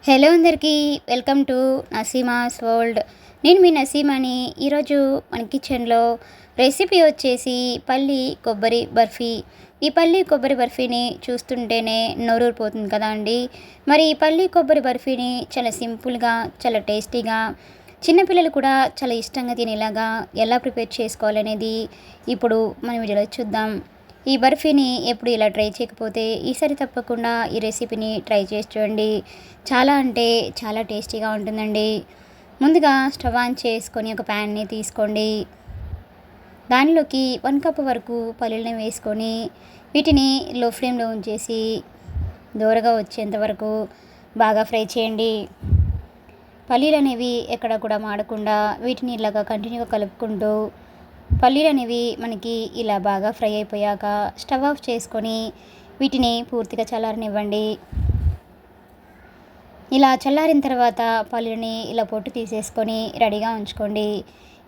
Hello అందరికీ welcome to Naseema's world. నేను మీ నసీమాని. ఈరోజు మన కిచెన్లో రెసిపీ వచ్చేసి పల్లి కొబ్బరి బర్ఫీ. ఈ పల్లి కొబ్బరి బర్ఫీని చూస్తుంటేనే నోరూరిపోతుంది కదా అండి. మరి ఈ పల్లి కొబ్బరి బర్ఫీని చాలా సింపుల్గా, చాలా టేస్టీగా, చిన్నపిల్లలు కూడా చాలా ఇష్టంగా తినేలాగా ఎలా ప్రిపేర్ చేసుకోవాలనేది ఇప్పుడు మన వీడియోలో చూద్దాం. ఈ బర్ఫీని ఎప్పుడు ఇలా ట్రై చేయకపోతే ఈసారి తప్పకుండా ఈ రెసిపీని ట్రై చేసి చూడండి. చాలా అంటే చాలా టేస్టీగా ఉంటుందండి. ముందుగా స్టవ్ ఆన్ చేసుకొని ఒక ప్యాన్ని తీసుకోండి. దానిలోకి 1 కప్ వరకు పల్లీలను వేసుకొని వీటిని లో ఫ్లేమ్లో ఉంచేసి దోరగా వచ్చేంత వరకు బాగా ఫ్రై చేయండి. పల్లీలు అనేవి ఎక్కడ కూడా మాడకుండా వీటిని ఇలాగా కంటిన్యూగా కలుపుకుంటూ పల్లీలు అనేవి మనకి ఇలా బాగా ఫ్రై అయిపోయాక స్టవ్ ఆఫ్ చేసుకొని వీటిని పూర్తిగా చల్లారనివ్వండి. ఇలా చల్లారిన తర్వాత పల్లీలని ఇలా పొట్టు తీసేసుకొని రెడీగా ఉంచుకోండి.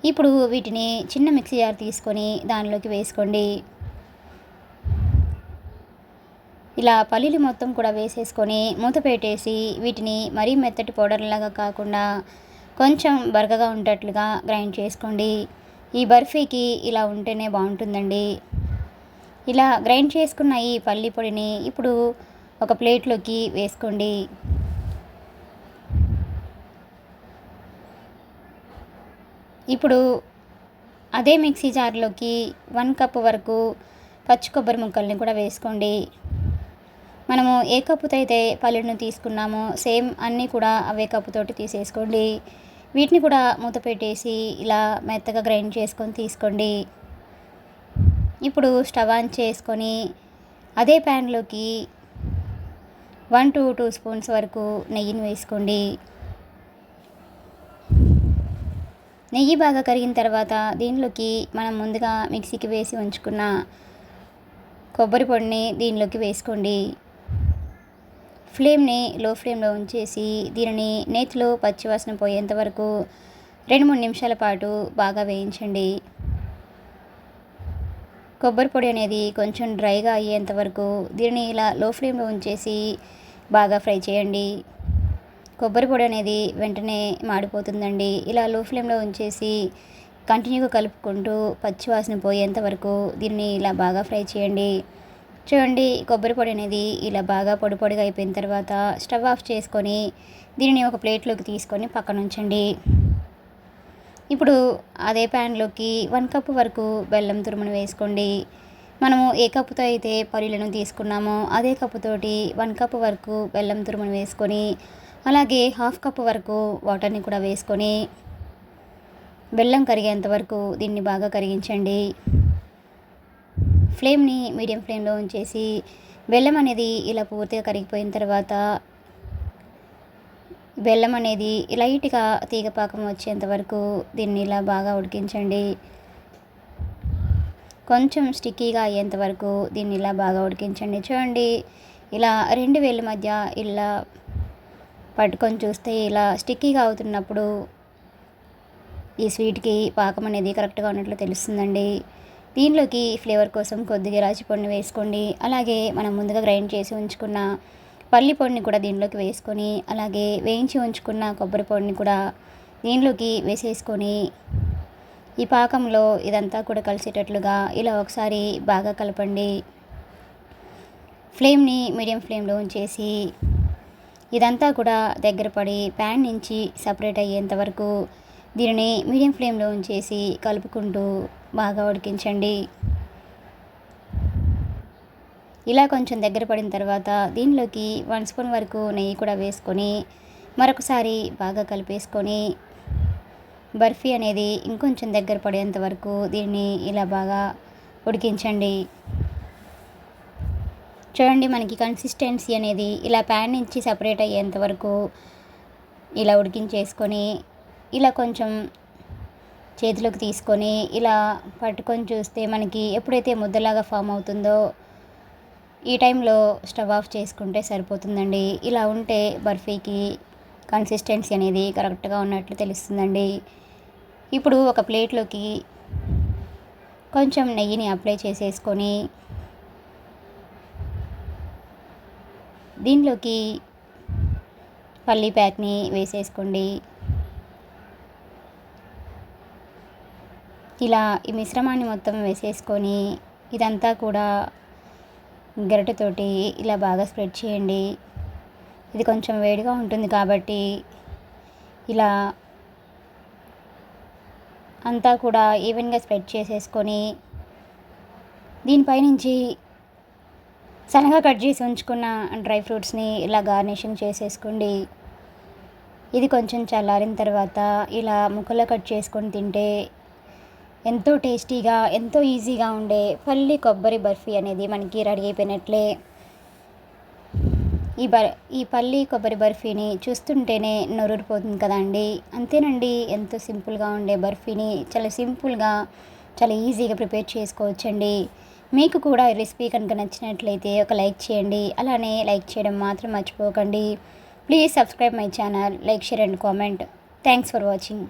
ఇప్పుడు వీటిని చిన్న మిక్సీ జార్ తీసుకొని దానిలోకి వేసుకోండి. ఇలా పల్లీలు మొత్తం కూడా వేసేసుకొని మూత పెట్టేసి వీటిని మరీ మెత్తటి పౌడర్లాగా కాకుండా కొంచెం బరకగా ఉండేట్లుగా గ్రైండ్ చేసుకోండి. ఈ బర్ఫీకి ఇలా ఉంటేనే బాగుంటుందండి. ఇలా గ్రైండ్ చేసుకున్న ఈ పల్లి పొడిని ఇప్పుడు ఒక ప్లేట్లోకి వేసుకోండి. ఇప్పుడు అదే మిక్సీ జార్లోకి 1 కప్ వరకు పచ్చి కొబ్బరి ముక్కల్ని కూడా వేసుకోండి. మనము ఏ కప్పుతో అయితే పల్లీలను తీసుకున్నామో సేమ్ అన్నీ కూడా అవే కప్పుతోటి తీసేసుకోండి. వీటిని కూడా మూత పెట్టేసి ఇలా మెత్తగా గ్రైండ్ చేసుకొని తీసుకోండి. ఇప్పుడు స్టవ్ ఆన్ చేసుకొని అదే ప్యాన్లోకి 1 to 2 స్పూన్స్ వరకు నెయ్యిని వేసుకోండి. నెయ్యి బాగా కరిగిన తర్వాత దీనిలోకి మనం ముందుగా మిక్సీకి వేసి ఉంచుకున్న కొబ్బరి పొడిని దీనిలోకి వేసుకోండి. ఫ్లేమ్ని లో ఫ్లేమ్లో ఉంచేసి దీనిని నేతిలో పచ్చివాసన పోయేంత వరకు 2-3 నిమిషాల పాటు బాగా వేయించండి. కొబ్బరి పొడి అనేది కొంచెం డ్రైగా అయ్యేంత వరకు దీనిని ఇలా లో ఫ్లేమ్లో ఉంచేసి బాగా ఫ్రై చేయండి. కొబ్బరి పొడి అనేది వెంటనే మాడిపోతుందండి. ఇలా లో ఫ్లేమ్లో ఉంచేసి కంటిన్యూగా కలుపుకుంటూ పచ్చివాసన పోయేంత వరకు దీన్ని ఇలా బాగా ఫ్రై చేయండి. చూడండి, కొబ్బరి పొడి అనేది ఇలా బాగా పొడి పొడిగా అయిపోయిన తర్వాత స్టవ్ ఆఫ్ చేసుకొని దీనిని ఒక ప్లేట్లోకి తీసుకొని పక్కన ఉంచండి. ఇప్పుడు అదే ప్యాన్లోకి 1 కప్ వరకు బెల్లం తురుమును వేసుకోండి. మనము ఏ కప్పుతో అయితే పల్లీలను తీసుకున్నామో అదే కప్పుతోటి 1 కప్ వరకు బెల్లం తురుమును వేసుకొని అలాగే 1/2 కప్ వరకు వాటర్ని కూడా వేసుకొని బెల్లం కరిగేంత వరకు దీన్ని బాగా కరిగించండి. ఫ్లేమ్ని మీడియం ఫ్లేమ్లో ఉంచేసి బెల్లం అనేది ఇలా పూర్తిగా కరిగిపోయిన తర్వాత బెల్లం అనేది లైట్గా తీగపాకం వచ్చేంత వరకు దీన్ని ఇలా బాగా ఉడికించండి. కొంచెం స్టిక్కీగా అయ్యేంత వరకు దీన్ని ఇలా బాగా ఉడికించండి. చూడండి, ఇలా 2 వేళ్ళ మధ్య ఇలా పట్టుకొని చూస్తే ఇలా స్టిక్కీగా అవుతున్నప్పుడు ఈ స్వీట్కి పాకం అనేది కరెక్ట్గా ఉన్నట్లు తెలుస్తుందండి. దీనిలోకి ఫ్లేవర్ కోసం కొద్దిగా ఇలాచి పొడిని వేసుకోండి. అలాగే మనం ముందుగా గ్రైండ్ చేసి ఉంచుకున్న పల్లి పొడిని కూడా దీనిలోకి వేసుకొని అలాగే వేయించి ఉంచుకున్న కొబ్బరి పొడిని కూడా దీనిలోకి వేసేసుకొని ఈ పాకంలో ఇదంతా కూడా కలిసేటట్లుగా ఇలా ఒకసారి బాగా కలపండి. ఫ్లేమ్ని మీడియం ఫ్లేమ్లో ఉంచేసి ఇదంతా కూడా దగ్గర పడి ప్యాన్ నుంచి సపరేట్ అయ్యేంత వరకు దీనిని మీడియం ఫ్లేమ్లో ఉంచేసి కలుపుకుంటూ బాగా ఉడికించండి. ఇలా కొంచెం దగ్గర పడిన తర్వాత దీనిలోకి 1 స్పూన్ వరకు నెయ్యి కూడా వేసుకొని మరొకసారి బాగా కలిపేసుకొని బర్ఫీ అనేది ఇంకొంచెం దగ్గర పడేంత వరకు దీన్ని ఇలా బాగా ఉడికించండి. చూడండి, మనకి కన్సిస్టెన్సీ అనేది ఇలా ప్యాన్ నుంచి సపరేట్ అయ్యేంత వరకు ఇలా ఉడికించేసుకొని ఇలా కొంచెం చేతిలోకి తీసుకొని ఇలా పట్టుకొని చూస్తే మనకి ఎప్పుడైతే ముద్దలాగా ఫామ్ అవుతుందో ఈ టైంలో స్టవ్ ఆఫ్ చేసుకుంటే సరిపోతుందండి. ఇలా ఉంటే బర్ఫీకి కన్సిస్టెన్సీ అనేది కరెక్ట్గా ఉన్నట్లు తెలుస్తుందండి. ఇప్పుడు ఒక ప్లేట్లోకి కొంచెం నెయ్యిని అప్లై చేసేసుకొని దీనిలోకి పల్లీ ప్యాక్ని వేసేసుకోండి. ఇలా ఈ మిశ్రమాన్ని మొత్తం వేసేసుకొని ఇదంతా కూడా గరిటెతోటి ఇలా బాగా స్ప్రెడ్ చేయండి. ఇది కొంచెం వేడిగా ఉంటుంది కాబట్టి ఇలా అంతా కూడా ఈవెన్గా స్ప్రెడ్ చేసేసుకొని దీనిపై నుంచి సన్నగా కట్ చేసి ఉంచుకున్న డ్రై ఫ్రూట్స్ని ఇలా గార్నిషింగ్ చేసేసుకోండి. ఇది కొంచెం చల్లారిన తర్వాత ఇలా ముక్కలు కట్ చేసుకొని తింటే ఎంతో టేస్టీగా ఎంతో ఈజీగా ఉండే పల్లి కొబ్బరి బర్ఫీ అనేది మనకి రెడీ అయిపోయినట్లే. ఈ పల్లి కొబ్బరి బర్ఫీని చూస్తుంటేనే నోరూరిపోతుంది కదండి. అంతేనండి, ఎంతో సింపుల్గా ఉండే బర్ఫీని చాలా సింపుల్గా చాలా ఈజీగా ప్రిపేర్ చేసుకోవచ్చండి. మీకు కూడా ఈ రెసిపీ కనుక నచ్చినట్లయితే ఒక లైక్ చేయండి. అలానే లైక్ చేయడం మాత్రం మర్చిపోకండి. Please subscribe my channel, like, share and comment. Thanks for watching.